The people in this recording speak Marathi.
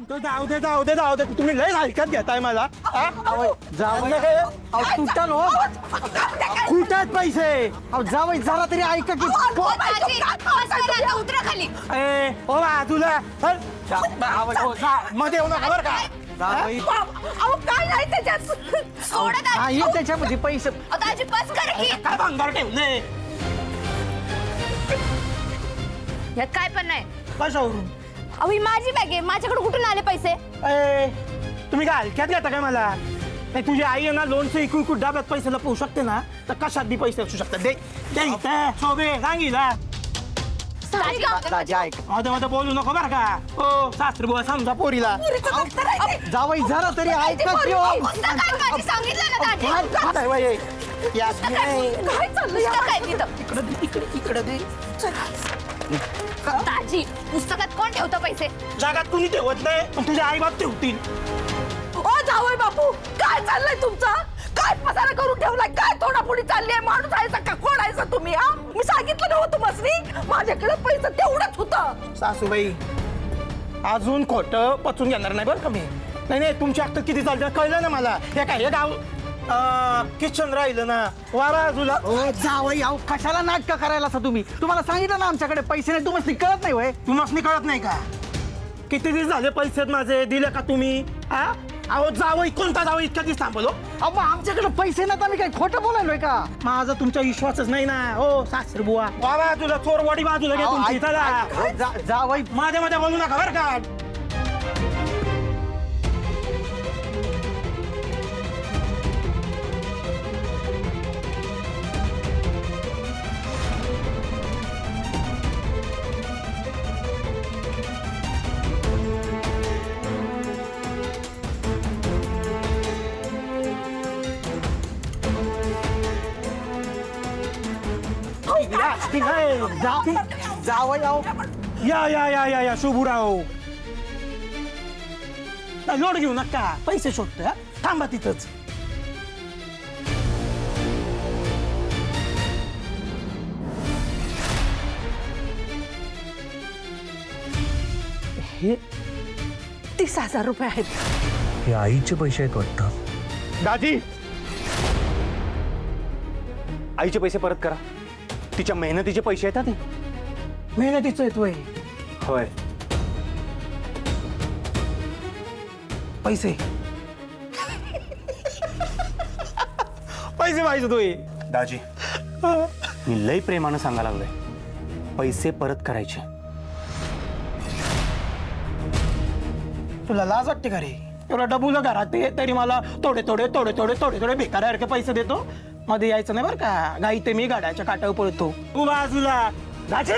म्हणतो जाऊ दे जाऊ दे जाऊ दे तुम्ही लय हलक्यात घेताय मला तुटल हो कुठे पैसे जावई जरा तरी ऐका की उतरा खाली. ए ओ बाजूला चल. मध्ये येऊ नका बरं का जावई काय नाही त्याच्यात. सोडा दाजी. हा ये त्याच्यामध्ये पैसे दाजी बस करा की. काय भंगार ठेवले यात काय पण नाही. कशावरून अहो ही माझी बॅग आहे. माझ्याकडे कुठून आले पैसे? ए तुम्ही काय हलक्यात घेता काय मला नाही तुझी आई आहे ना लोणचं इकू डाब्यात पैसे लपवू शकते ना तर कशात बी पैसे असू शकतात दे दे इथं शोभे सांगितला दाजी ऐक मध्ये मध्ये बोलू नको बरं का हो सासरी बुवा समजा पोरीला जावई जरा तरी ऐका की हो. सांगितलं ना दाजी. काय बाई, या काय चाललंय? काय तिथं? इकडे दे दाजी पुस्तकात कोण ठेवतं पैसे? जागात कुणी ठेवत नाही पण तुझे आई बाप ठेवतील ओ जावई बापू काय चाललंय तुमचा काय पसारा करून ठेवलाय काय तोडाफोडी चालली आहे माणूस आहे का कोण आहे तुम्ही हा मी सांगितलं नव्हतं तुम्हाला माझ्याकडे पैसे तेवढंच होतं सासूबाई अजून खोटं पचून घेणार नाही बरं का मी नाही नाही तुमची अक्कल किती चालते कळलं ना मला हे काय हे गाव किचन राहिलं ना वारा तुला ओ जावई अहो कशाला नाटक करायला असं तुम्ही तुम्हाला सांगितलं ना आमच्याकडे पैसे नाही तुम्हाला कळत नाही होय तुम्हाला कळत नाही का किती दिवस झाले पैसे माझे दिले का तुम्ही हा अहो जावं कोणता जावं इतक्या दिवस थांबलो अहो आमच्याकडे पैसे ना मी काय खोटं बोलायलोय का माझा तुमचा विश्वासच नाही ना हो सासरी बुवा वा बाजूला चोरवाडी बाजूला घे तुमची चला जावई मध्ये मध्ये बोलू नका बरं का जावई अहो या या या या या शुभूराव लोड घेऊ नका पैसे शोधतोय हा? थांबा तिथंच हे 30,000 रुपये आहेत हे आईचे पैसे आहेत वाटतं. दाजी आईचे पैसे परत करा तिच्या मेहनतीचे पैसे येतात ते मेहनतीचं येतोय होय पैसे पैसे पाहिजे तोय दाजी मी लय प्रेमानं सांगायला लागलोय पैसे परत करायचे तुला लाज वाटते का रे एवढा डबूला घरात ते तरी मला थोडे थोडे थोडे थोडे थोडे थोडे भिकाऱ्यासारखे पैसे देतो मध्ये यायचं नाही बरं का गाई ते मी गाड्याच्या काटावर पळतो तू बाजूला दाजी